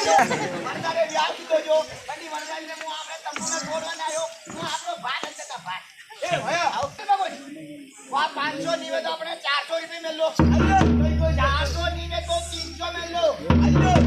વરદારે વ્યાજ દીધો જો બધી વરદારીને હું આપણે તમને છોડવાને આવ્યો હું આપણો ભાત હશે કા ભાત એ ભયા આવ કે બાબુ વા 500 નીવે તો આપણે 400 રૂપિયા મેલો 400 નીવે તો 300 મેલો